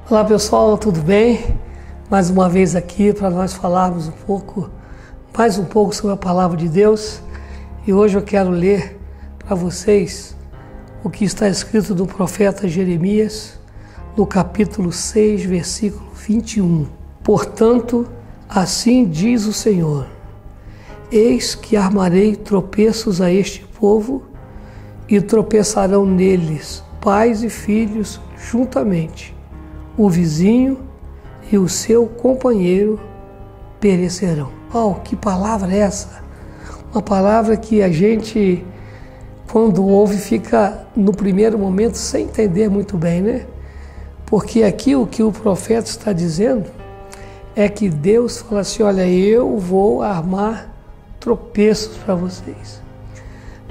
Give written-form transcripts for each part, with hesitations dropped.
Olá pessoal, tudo bem? Mais uma vez aqui para nós falarmos mais um pouco sobre a palavra de Deus. E hoje eu quero ler para vocês o que está escrito no profeta Jeremias, no capítulo 6, versículo 21. Portanto, assim diz o Senhor: eis que armarei tropeços a este povo, e tropeçarão neles pais e filhos juntamente. O vizinho e o seu companheiro perecerão. Oh, que palavra é essa? Uma palavra que a gente, quando ouve, fica no primeiro momento sem entender muito bem, né? Porque aqui o que o profeta está dizendo é que Deus fala assim: olha, eu vou armar tropeços para vocês.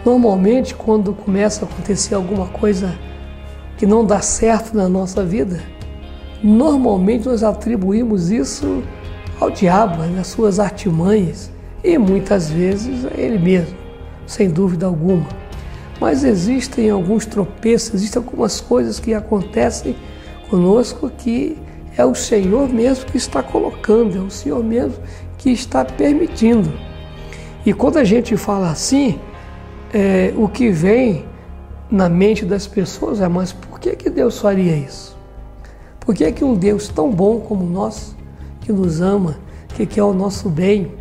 Normalmente, quando começa a acontecer alguma coisa que não dá certo na nossa vida, normalmente nós atribuímos isso ao diabo, às suas artimanhas, e muitas vezes a ele mesmo, sem dúvida alguma. Mas existem alguns tropeços, existem algumas coisas que acontecem conosco que é o Senhor mesmo que está colocando, é o Senhor mesmo que está permitindo. E quando a gente fala assim, o que vem na mente das pessoas é: mas por que Deus faria isso? Por que um Deus tão bom como o nosso, que nos ama, que quer o nosso bem,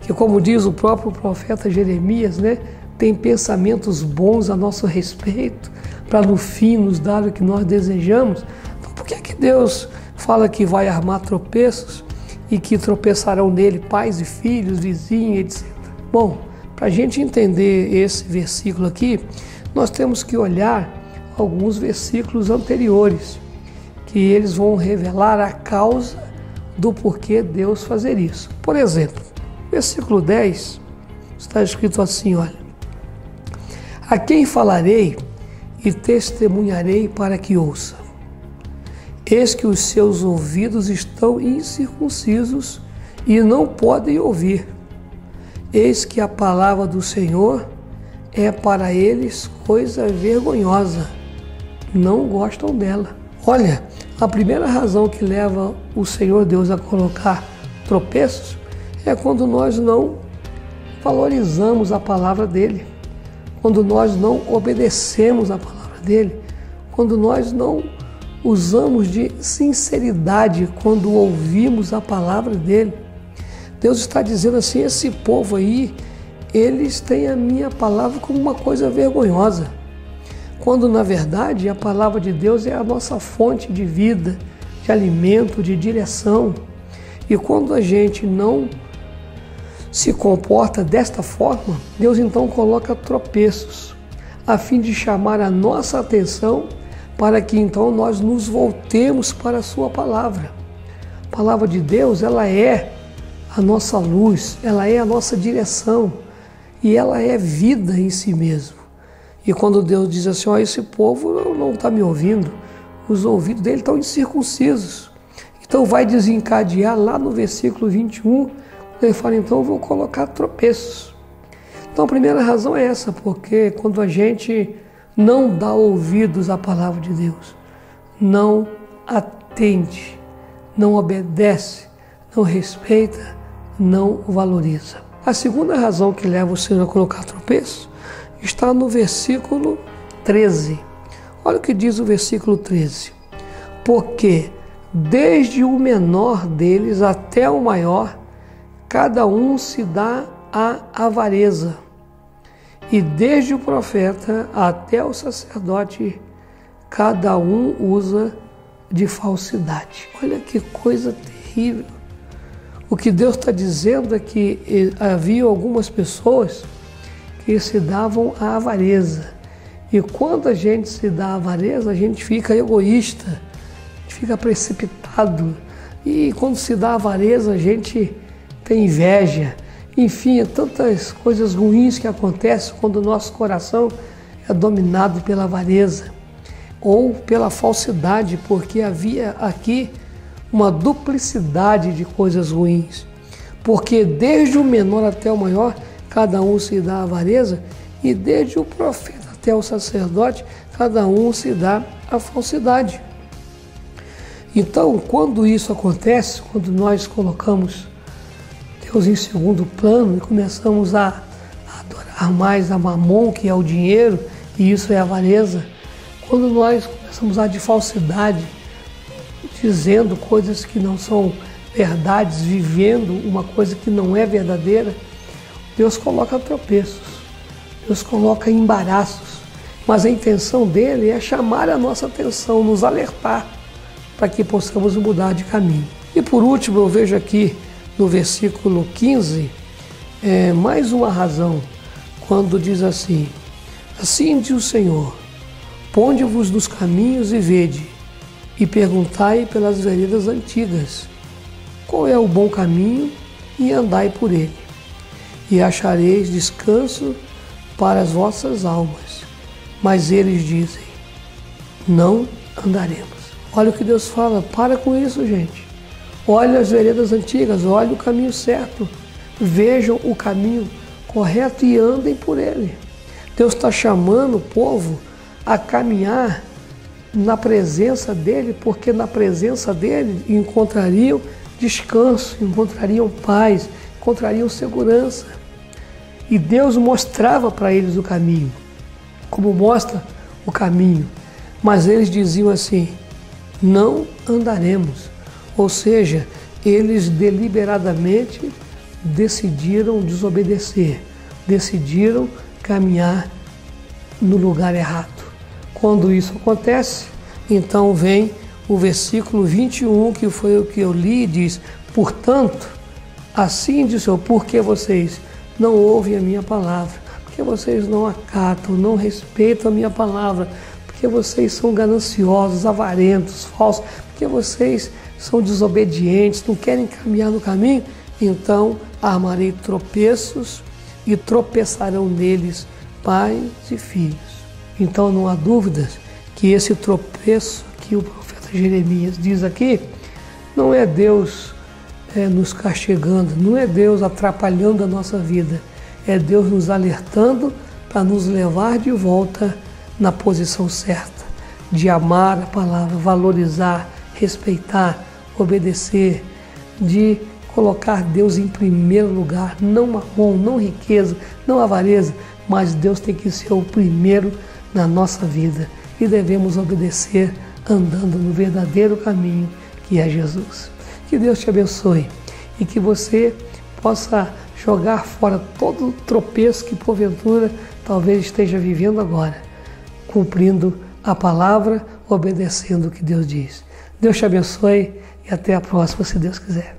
que, como diz o próprio profeta Jeremias, né, tem pensamentos bons a nosso respeito, para no fim nos dar o que nós desejamos? Então, por que Deus fala que vai armar tropeços e que tropeçarão nele pais e filhos, vizinhos, etc? Bom, para a gente entender esse versículo aqui, nós temos que olhar alguns versículos anteriores, que eles vão revelar a causa do porquê Deus fazer isso. Por exemplo, versículo 10, está escrito assim, olha: a quem falarei e testemunharei para que ouça? Eis que os seus ouvidos estão incircuncisos e não podem ouvir. Eis que a palavra do Senhor é para eles coisa vergonhosa, não gostam dela. Olha, a primeira razão que leva o Senhor Deus a colocar tropeços é quando nós não valorizamos a palavra dele, quando nós não obedecemos a palavra dele, quando nós não usamos de sinceridade quando ouvimos a palavra dele. Deus está dizendo assim: esse povo aí, eles têm a minha palavra como uma coisa vergonhosa, quando na verdade a palavra de Deus é a nossa fonte de vida, de alimento, de direção. E quando a gente não se comporta desta forma, Deus então coloca tropeços, a fim de chamar a nossa atenção para que então nós nos voltemos para a sua palavra. A palavra de Deus, ela é a nossa luz, ela é a nossa direção e ela é vida em si mesmo. E quando Deus diz assim: ó, esse povo não está me ouvindo, os ouvidos dele estão incircuncisos, então vai desencadear lá no versículo 21, ele fala: então eu vou colocar tropeços. Então a primeira razão é essa, porque quando a gente não dá ouvidos à palavra de Deus, não atende, não obedece, não respeita, não valoriza. A segunda razão que leva o Senhor a colocar tropeços está no versículo 13. Olha o que diz o versículo 13: porque desde o menor deles até o maior, cada um se dá à avareza, e desde o profeta até o sacerdote, cada um usa de falsidade. Olha que coisa terrível. O que Deus está dizendo é que havia algumas pessoas que se davam à avareza. E quando a gente se dá à avareza, a gente fica egoísta, a gente fica precipitado. E quando se dá à avareza, a gente tem inveja. Enfim, tantas coisas ruins que acontecem quando o nosso coração é dominado pela avareza ou pela falsidade, porque havia aqui uma duplicidade de coisas ruins. Porque desde o menor até o maior, cada um se dá à avareza, e desde o profeta até o sacerdote, cada um se dá à falsidade. Então, quando isso acontece, quando nós colocamos Deus em segundo plano e começamos a adorar mais a mamon, que é o dinheiro, e isso é a avareza, quando nós começamos a de falsidade, dizendo coisas que não são verdades, vivendo uma coisa que não é verdadeira, Deus coloca tropeços, Deus coloca embaraços, mas a intenção dele é chamar a nossa atenção, nos alertar, para que possamos mudar de caminho. E por último, eu vejo aqui no versículo 15, mais uma razão, quando diz assim: assim diz o Senhor, ponde-vos nos caminhos e vede, e perguntai pelas veredas antigas, qual é o bom caminho, e andai por ele, e achareis descanso para as vossas almas. Mas eles dizem, não andaremos. Olha o que Deus fala, para com isso, gente. Olha as veredas antigas, olha o caminho certo, vejam o caminho correto e andem por ele. Deus está chamando o povo a caminhar na presença dele, porque na presença dele encontrariam descanso, encontrariam paz, encontrariam segurança. E Deus mostrava para eles o caminho, como mostra o caminho. Mas eles diziam assim, não andaremos. Ou seja, eles deliberadamente decidiram desobedecer, decidiram caminhar no lugar errado. Quando isso acontece, então vem o versículo 21, que foi o que eu li, e diz, portanto, assim diz o Senhor, porque vocês não ouvem a minha palavra, porque vocês não acatam, não respeitam a minha palavra, porque vocês são gananciosos, avarentos, falsos, porque vocês são desobedientes, não querem caminhar no caminho, então armarei tropeços e tropeçarão neles pais e filhos. Então não há dúvidas que esse tropeço que o profeta Jeremias diz aqui, não é Deus nos castigando, não é Deus atrapalhando a nossa vida, é Deus nos alertando para nos levar de volta na posição certa, de amar a palavra, valorizar, respeitar, obedecer, de colocar Deus em primeiro lugar, não mamon, não riqueza, não avareza, mas Deus tem que ser o primeiro na nossa vida e devemos obedecer andando no verdadeiro caminho que é Jesus. Que Deus te abençoe e que você possa jogar fora todo o tropeço que porventura talvez esteja vivendo agora, cumprindo a palavra, obedecendo o que Deus diz. Deus te abençoe e até a próxima, se Deus quiser.